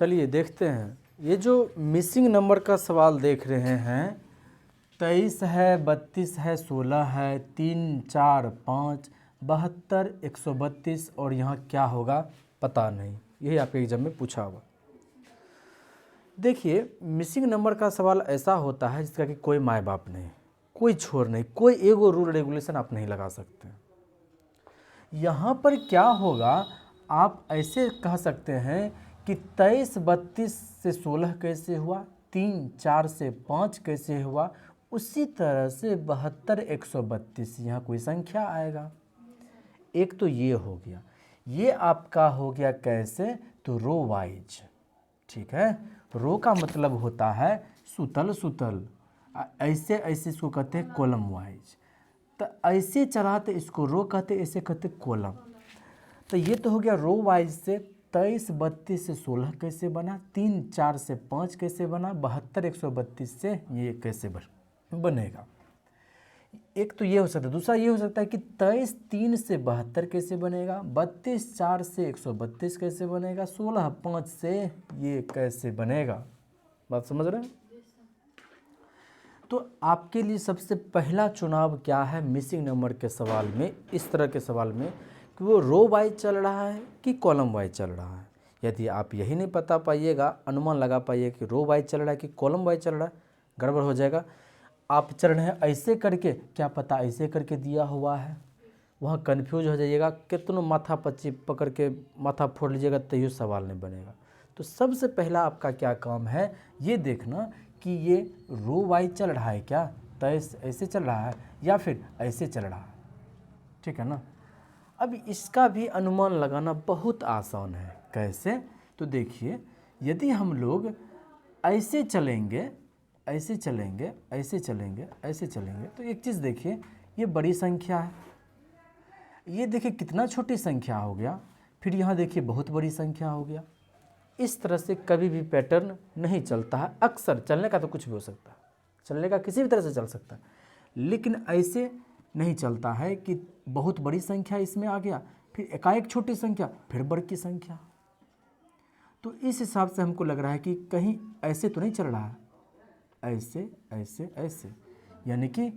चलिए देखते हैं, ये जो मिसिंग नंबर का सवाल देख रहे हैं, 23 है, 32 है, 16 है, 3, 4, 5, 72, 132 और यहाँ क्या होगा पता नहीं। यही आपके एग्जाम में पूछा हुआ। देखिए मिसिंग नंबर का सवाल ऐसा होता है जिसका कि कोई माँ बाप नहीं, कोई छोर नहीं, कोई एगो रूल रेगुलेशन आप नहीं लगा सकते। यहाँ पर क्या होगा, आप ऐसे कह सकते हैं कि 23 32 से 16 कैसे हुआ, 3 4 से 5 कैसे हुआ, उसी तरह से 72 132 यहाँ कोई संख्या आएगा। एक तो ये हो गया, ये आपका हो गया कैसे, तो रो वाइज। ठीक है, रो का मतलब होता है सुतल सुतल, ऐसे ऐसे इसको कहते हैं कॉलम वाइज। तो ऐसे चढ़ाते इसको रो कहते, ऐसे कहते कॉलम। तो ये तो हो गया रो वाइज से 23 32 से 16 कैसे बना, 3 4 से 5 कैसे बना, 72 132 से ये कैसे बनेगा। एक तो ये हो सकता है। दूसरा ये हो सकता है कि 23 3 से 72 कैसे बनेगा, 32 4 से 132 कैसे बनेगा, 16 5 से ये कैसे बनेगा। बात समझ रहे हैं? तो आपके लिए सबसे पहला चुनाव क्या है मिसिंग नंबर के सवाल में, इस तरह के सवाल में, कि वो रो वाइज चल रहा है कि कॉलम वाइज चल रहा है। यदि आप यही नहीं पता पाइएगा, अनुमान लगा पाइए कि रो वाइज चल रहा है कि कॉलम वाइज चल रहा है, गड़बड़ हो जाएगा। आप चल रहे हैं ऐसे करके, क्या पता ऐसे करके दिया हुआ है, वहाँ कन्फ्यूज हो जाइएगा, कितनों माथा पच्ची पकड़ के माथा फोड़ लीजिएगा तैयो सवाल नहीं बनेगा। तो सबसे पहला आपका क्या काम है, ये देखना कि ये रो वाइज चल रहा है क्या, तो ऐसे चल रहा है या फिर ऐसे चल रहा है। ठीक है ना। अब इसका भी अनुमान लगाना बहुत आसान है। कैसे, तो देखिए यदि हम लोग ऐसे चलेंगे, ऐसे चलेंगे, ऐसे चलेंगे, ऐसे चलेंगे, तो एक चीज़ देखिए, ये बड़ी संख्या है, ये देखिए कितना छोटी संख्या हो गया, फिर यहाँ देखिए बहुत बड़ी संख्या हो गया। इस तरह से कभी भी पैटर्न नहीं चलता है। अक्सर चलने का तो कुछ भी हो सकता है, चलने का किसी भी तरह से चल सकता है, लेकिन ऐसे नहीं चलता है कि बहुत बड़ी संख्या इसमें आ गया, फिर एकाएक छोटी संख्या, फिर बड़ी संख्या। तो इस हिसाब से हमको लग रहा है कि कहीं ऐसे तो नहीं चल रहा है, ऐसे ऐसे ऐसे, यानी कि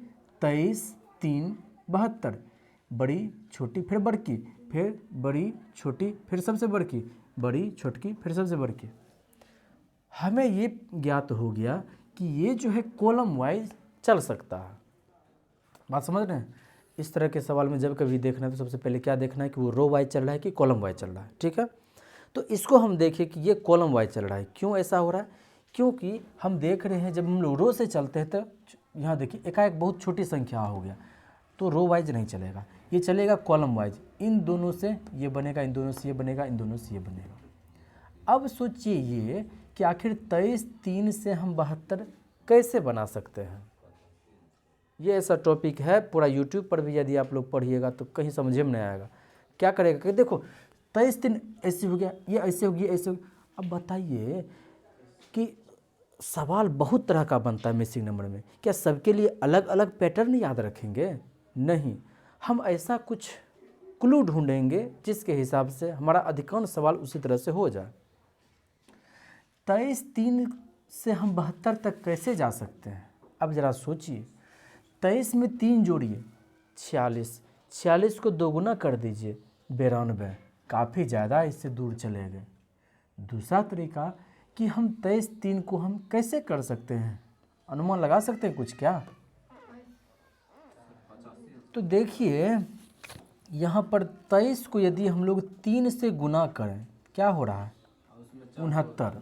23 3 72, बड़ी छोटी फिर बड़की, फिर बड़ी छोटी फिर सबसे बड़की, बड़ी छोटकी फिर सबसे बड़की। हमें ये ज्ञात हो गया कि ये जो है कॉलम वाइज चल सकता है। बात समझ रहे हैं? इस तरह के सवाल में जब कभी देखना है तो सबसे पहले क्या देखना है कि वो रो वाइज चल रहा है कि कॉलम वाइज चल रहा है। ठीक है, तो इसको हम देखें कि ये कॉलम वाइज चल रहा है। क्यों ऐसा हो रहा है? क्योंकि हम देख रहे हैं जब हम लोग रो से चलते हैं तो यहाँ देखिए एकाएक बहुत छोटी संख्या हो गया, तो रो वाइज नहीं चलेगा, ये चलेगा कॉलम वाइज। इन दोनों से ये बनेगा, इन दोनों से ये बनेगा, इन दोनों से ये बनेगा। अब सोचिए ये कि आखिर 23 3 से हम 72 कैसे बना सकते हैं। ये ऐसा टॉपिक है, पूरा यूट्यूब पर भी यदि आप लोग पढ़िएगा तो कहीं समझे में नहीं आएगा। क्या करेगा कि देखो 23 3 ऐसे हो गया, ये ऐसे हो गया, ऐसे हो गया। अब बताइए कि सवाल बहुत तरह का बनता है मिसिंग नंबर में, क्या सबके लिए अलग अलग पैटर्न याद रखेंगे? नहीं, हम ऐसा कुछ क्लू ढूंढेंगे जिसके हिसाब से हमारा अधिकांश सवाल उसी तरह से हो जाए। 23 3 से हम 72 तक कैसे जा सकते हैं? अब ज़रा सोचिए, 23 में 3 जोड़िए 46, 46 को दोगुना कर दीजिए 92, काफ़ी ज़्यादा इससे दूर चले गए। दूसरा तरीका कि हम 23 3 को हम कैसे कर सकते हैं, अनुमान लगा सकते हैं कुछ क्या? तो देखिए यहाँ पर 23 को यदि हम लोग 3 से गुना करें, क्या हो रहा है? 69।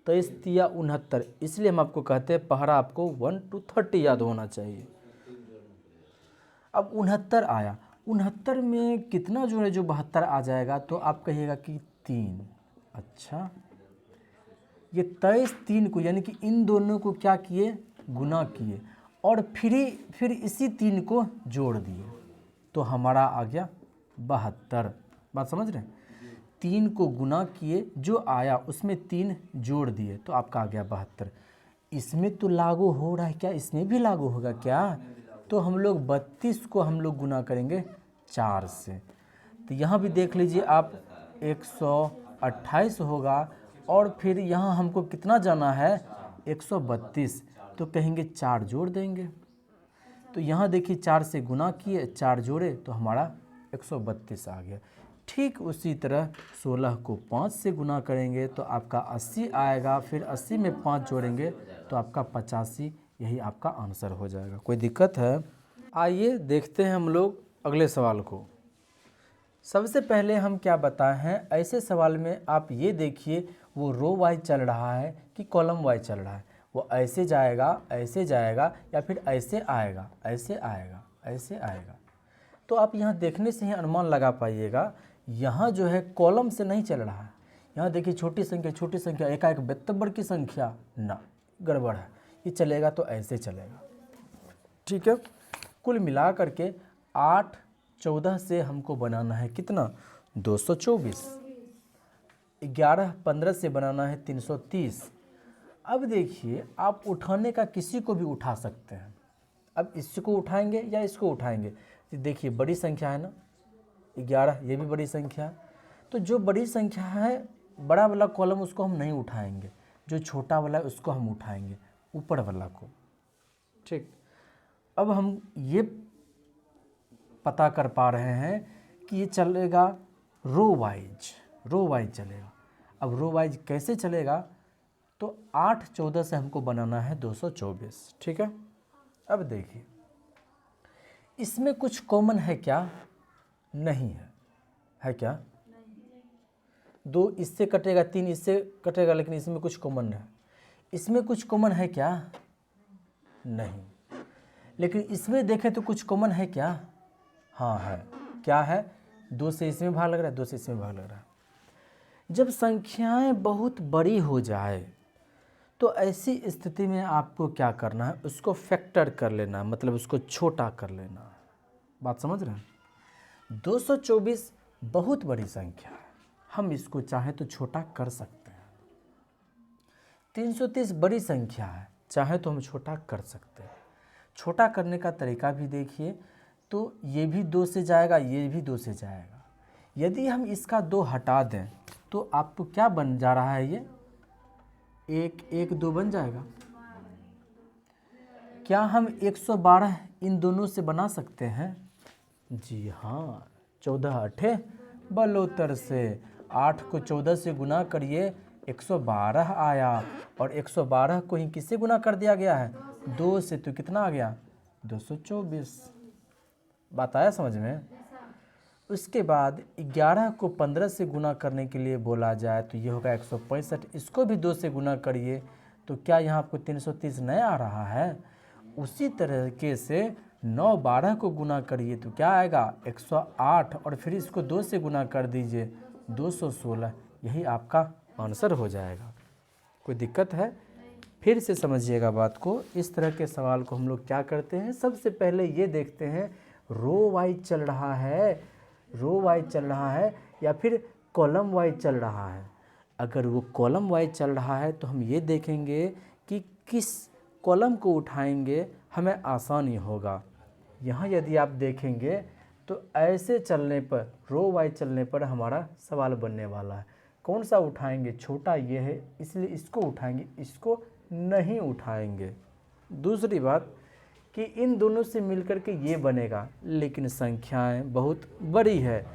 23 तिया 69, इसलिए हम आपको कहते हैं पहरा आपको 1 to 30 याद होना चाहिए। अब 69 आया, 69 में कितना जो है जो 72 आ जाएगा, तो आप कहिएगा कि 3। अच्छा, ये 23 3 को यानी कि इन दोनों को क्या किए, गुना किए, और फिर इसी 3 को जोड़ दिए, तो हमारा आ गया 72। बात समझ रहे हैं? 3 को गुना किए, जो आया उसमें 3 जोड़ दिए, तो आपका आ गया 72। इसमें तो लागू हो रहा है क्या, इसमें भी लागू होगा क्या? तो हम लोग 32 को हम लोग गुना करेंगे 4 से, तो यहाँ भी देख लीजिए आप 128 होगा, और फिर यहाँ हमको कितना जाना है 132, तो कहेंगे 4 जोड़ देंगे। तो यहाँ देखिए 4 से गुना किए, 4 जोड़े तो हमारा 132 आ गया। ठीक उसी तरह 16 को 5 से गुना करेंगे तो आपका 80 आएगा, फिर 80 में 5 जोड़ेंगे तो आपका 85, यही आपका आंसर हो जाएगा। कोई दिक्कत है? आइए देखते हैं हम लोग अगले सवाल को। सबसे पहले हम क्या बताए हैं, ऐसे सवाल में आप ये देखिए वो रो वाइज चल रहा है कि कॉलम वाइज चल रहा है। वो ऐसे जाएगा या फिर ऐसे आएगा, ऐसे आएगा, ऐसे आएगा। तो आप यहाँ देखने से ही अनुमान लगा पाइएगा, यहाँ जो है कॉलम से नहीं चल रहा है। यहाँ देखिए छोटी संख्या एकाएक बेतबर की संख्या, ना, गड़बड़ है। ये चलेगा तो ऐसे चलेगा। ठीक है, कुल मिला करके 8 14 से हमको बनाना है कितना 224, 11 15 से बनाना है 330। अब देखिए आप उठाने का किसी को भी उठा सकते हैं। अब इसको उठाएंगे या इसको उठाएंगे, देखिए बड़ी संख्या है ना 11, ये भी बड़ी संख्या है। तो जो बड़ी संख्या है बड़ा वाला कॉलम उसको हम नहीं उठाएंगे, जो छोटा वाला है उसको हम उठाएंगे, ऊपर वाला को। ठीक, अब हम ये पता कर पा रहे हैं कि ये चलेगा रो वाइज चलेगा। अब रो वाइज कैसे चलेगा, तो 8 14 से हमको बनाना है 224। ठीक है, अब देखिए इसमें कुछ कॉमन है क्या? नहीं है। है क्या? 2 इससे कटेगा, 3 इससे कटेगा, लेकिन इसमें कुछ कॉमन है। इसमें कुछ कॉमन है क्या? नहीं। लेकिन इसमें देखें तो कुछ कॉमन है क्या? हाँ है। क्या है? 2 से इसमें भाग लग रहा है, 2 से इसमें भाग लग रहा है। जब संख्याएं बहुत बड़ी हो जाए तो ऐसी स्थिति में आपको क्या करना है, उसको फैक्टर कर लेना, मतलब उसको छोटा कर लेना। बात समझ रहे हैं? 224 बहुत बड़ी संख्या है, हम इसको चाहे तो छोटा कर सकते हैं। 330 बड़ी संख्या है, चाहे तो हम छोटा कर सकते हैं। छोटा करने का तरीका भी देखिए, तो ये भी 2 से जाएगा, ये भी 2 से जाएगा। यदि हम इसका 2 हटा दें तो आपको क्या बन जा रहा है, ये 1 1 2 बन जाएगा। क्या हम 112 इन दोनों से बना सकते हैं? जी हाँ, 14 8 72 से 8 को 14 से गुना करिए 112 आया, और 112 को ही किससे गुना कर दिया गया है? 2 से, तो कितना आ गया 224। बात आया समझ में? उसके बाद 11 को 15 से गुना करने के लिए बोला जाए तो ये होगा 165। इसको भी 2 से गुना करिए तो क्या यहाँ आपको 330 नहीं आ रहा है? उसी तरीके से 9 12 को गुना करिए तो क्या आएगा 108, और फिर इसको 2 से गुना कर दीजिए 216, यही आपका आंसर हो जाएगा। कोई दिक्कत है? फिर से समझिएगा बात को। इस तरह के सवाल को हम लोग क्या करते हैं, सबसे पहले ये देखते हैं रो वाइज चल रहा है या फिर कॉलम वाइज चल रहा है। अगर वो कॉलम वाइज चल रहा है तो हम ये देखेंगे कि किस कॉलम को उठाएंगे हमें आसानी होगा। यहाँ यदि आप देखेंगे तो ऐसे चलने पर, रो वाइज चलने पर हमारा सवाल बनने वाला है। कौन सा उठाएंगे? छोटा ये है इसलिए इसको उठाएंगे, इसको नहीं उठाएंगे। दूसरी बात कि इन दोनों से मिलकर के ये बनेगा, लेकिन संख्याएं बहुत बड़ी है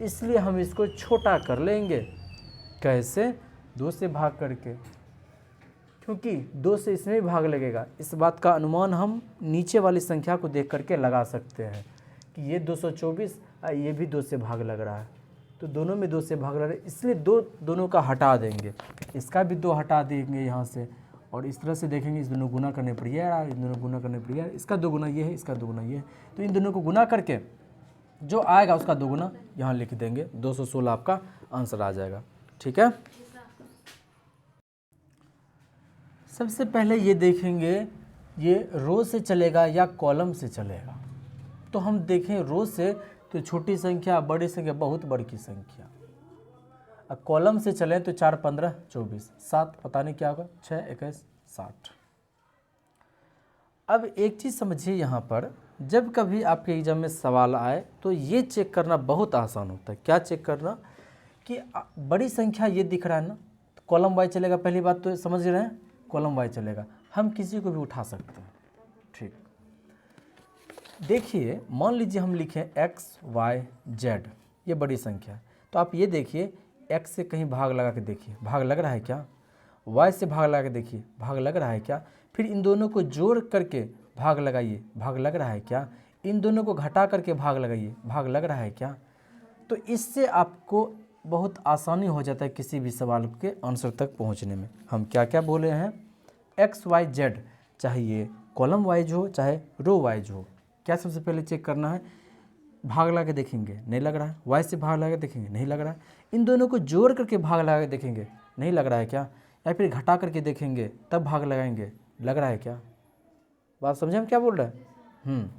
इसलिए हम इसको छोटा कर लेंगे। कैसे? 2 से भाग करके, क्योंकि 2 से इसमें भाग लगेगा। इस बात का अनुमान हम नीचे वाली संख्या को देख करके लगा सकते हैं कि ये 224, ये भी 2 से भाग लग रहा है, तो दोनों में 2 से भाग लग रहा है, इसलिए दोनों का हटा देंगे। इसका भी 2 हटा देंगे यहाँ से, और इस तरह से देखेंगे इस दोनों गुना करने पर ये आ रहा है, इन दोनों गुना करने पर ये, इसका 2 गुना ये है, इसका 2 गुना ये है, तो इन दोनों को गुना करके जो आएगा उसका 2 गुना यहाँ लिख देंगे, 216 आपका आंसर आ जाएगा। ठीक है, सबसे पहले ये देखेंगे ये रो से चलेगा या कॉलम से चलेगा। तो हम देखें रो से तो छोटी संख्या, बड़ी संख्या, बहुत बड़ी की संख्या। अब कॉलम से चलें तो 4 15 24, 7 पता नहीं क्या होगा, 6 21 60। अब एक चीज़ समझिए, यहाँ पर जब कभी आपके एग्जाम में सवाल आए तो ये चेक करना बहुत आसान होता है। क्या चेक करना? कि बड़ी संख्या ये दिख रहा है ना, तो कॉलम वाई चलेगा, पहली बात तो समझ रहे हैं, कॉलम वाई चलेगा, हम किसी को भी उठा सकते हैं। ठीक, देखिए मान लीजिए हम लिखें एक्स वाई जेड, ये बड़ी संख्या है, तो आप ये देखिए एक्स से कहीं भाग लगा के देखिए, भाग लग रहा है क्या? वाई से भाग लगा के देखिए, भाग लग रहा है क्या? फिर इन दोनों को जोड़ करके भाग लगाइए, भाग लग रहा है क्या? इन दोनों को घटा करके भाग लगाइए, भाग लग रहा है क्या? तो इससे आपको बहुत आसानी हो जाता है किसी भी सवाल के आंसर तक पहुंचने में। हम क्या क्या बोले हैं, एक्स वाई जेड, चाहे ये कॉलम वाइज हो चाहे रो वाइज हो, क्या सबसे पहले चेक करना है, भाग लगा के देखेंगे नहीं लग रहा है, वाई से भाग लगा के देखेंगे नहीं लग रहा है, इन दोनों को जोड़ करके भाग लगा के देखेंगे नहीं लग रहा है क्या, या फिर घटा करके देखेंगे तब भाग लगाएंगे, लग रहा है क्या? बात समझे हम क्या बोल रहे हैं?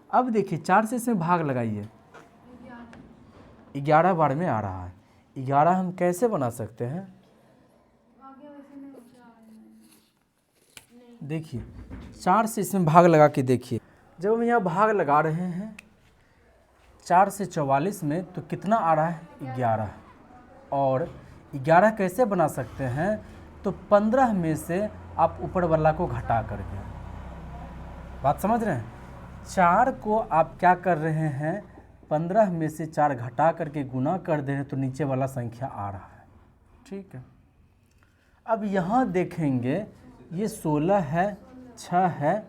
अब देखिए 4 से इसमें भाग लगाइए, 11 बार में आ रहा है, 11 हम कैसे बना सकते हैं? देखिए 4 से इसमें भाग लगा के देखिए, जब हम यहाँ भाग लगा रहे हैं 4 से 44 में, तो कितना आ रहा है? 11। और 11 कैसे बना सकते हैं? तो 15 में से आप ऊपर वाला को घटा करके, बात समझ रहे हैं? 4 को आप क्या कर रहे हैं, 15 में से 4 घटा करके गुना कर दे रहे हैं, तो नीचे वाला संख्या आ रहा है। ठीक है, अब यहाँ देखेंगे ये 16 है, 6 है,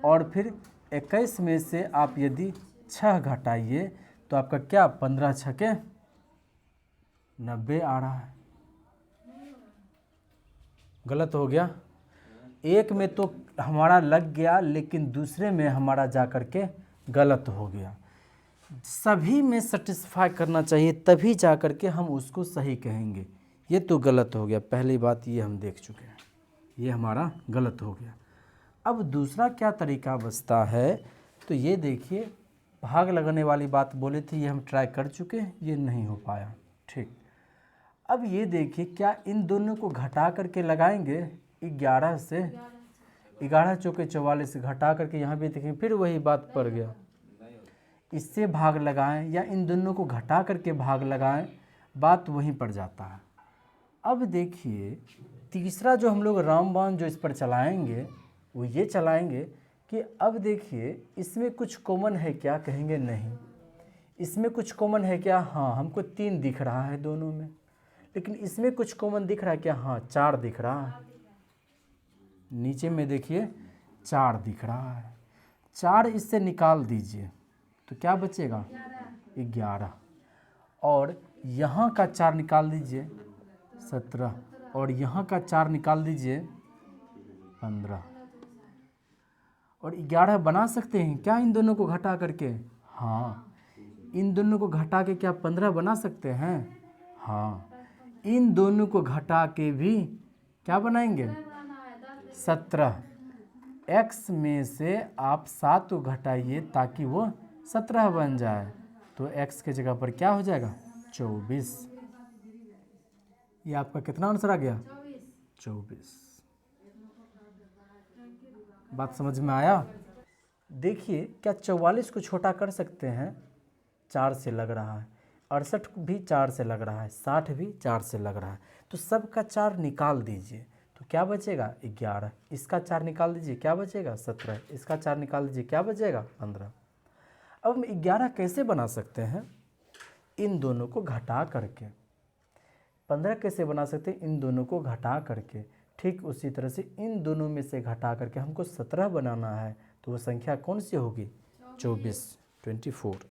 और फिर 21 में से आप यदि 6 घटाइए तो आपका क्या, 15 छके 90 आ रहा है। गलत हो गया, एक में तो हमारा लग गया लेकिन दूसरे में हमारा जा कर के गलत हो गया। सभी में सेटिस्फाई करना चाहिए, तभी जा कर के हम उसको सही कहेंगे। ये तो गलत हो गया, पहली बात ये हम देख चुके हैं, ये हमारा गलत हो गया। अब दूसरा क्या तरीका बचता है, तो ये देखिए भाग लगाने वाली बात बोले थे, ये हम ट्राई कर चुके हैं, ये नहीं हो पाया। ठीक, अब ये देखिए क्या इन दोनों को घटा करके लगाएंगे, 11 से 11 चौके 44 से घटा करके यहाँ भी देखेंगे, फिर वही बात पड़ गया, इससे भाग लगाएं या इन दोनों को घटा करके भाग लगाएं, बात वहीं पड़ जाता है। अब देखिए तीसरा जो हम लोग रामबाण जो इस पर चलाएंगे वो ये चलाएंगे कि अब देखिए इसमें कुछ कॉमन है क्या, कहेंगे नहीं। इसमें कुछ कॉमन है क्या, हाँ हमको 3 दिख रहा है दोनों में, लेकिन इसमें कुछ कॉमन दिख रहा है क्या, हाँ 4 दिख रहा है। नीचे में देखिए 4 दिख रहा है, 4 इससे निकाल दीजिए तो क्या बचेगा, 11, और यहाँ का 4 निकाल दीजिए 17, और यहाँ का 4 निकाल दीजिए 15, और 11 बना सकते हैं क्या इन दोनों को घटा करके? हाँ, इन दोनों को घटा के क्या 15 बना सकते हैं? हाँ, इन दोनों को घटा के भी क्या बनाएंगे, 17। x में से आप 7 को घटाइए ताकि वो 17 बन जाए, तो x के जगह पर क्या हो जाएगा, 24। ये आपका कितना आंसर आ गया, 24। बात समझ में आया? देखिए क्या 44 को छोटा कर सकते हैं, 4 से लग रहा है, 68 भी 4 से लग रहा है, 60 भी 4 से लग रहा है, तो सबका 4 निकाल दीजिए तो क्या बचेगा, 11। इसका 4 निकाल दीजिए क्या बचेगा, 17। इसका 4 निकाल दीजिए क्या बचेगा, 15। अब हम 11 कैसे बना सकते हैं, इन दोनों को घटा करके। 15 कैसे बना सकते हैं, इन दोनों को घटा करके। ठीक उसी तरह से इन दोनों में से घटा करके हमको 17 बनाना है, तो वो संख्या कौन सी होगी, 24, 24।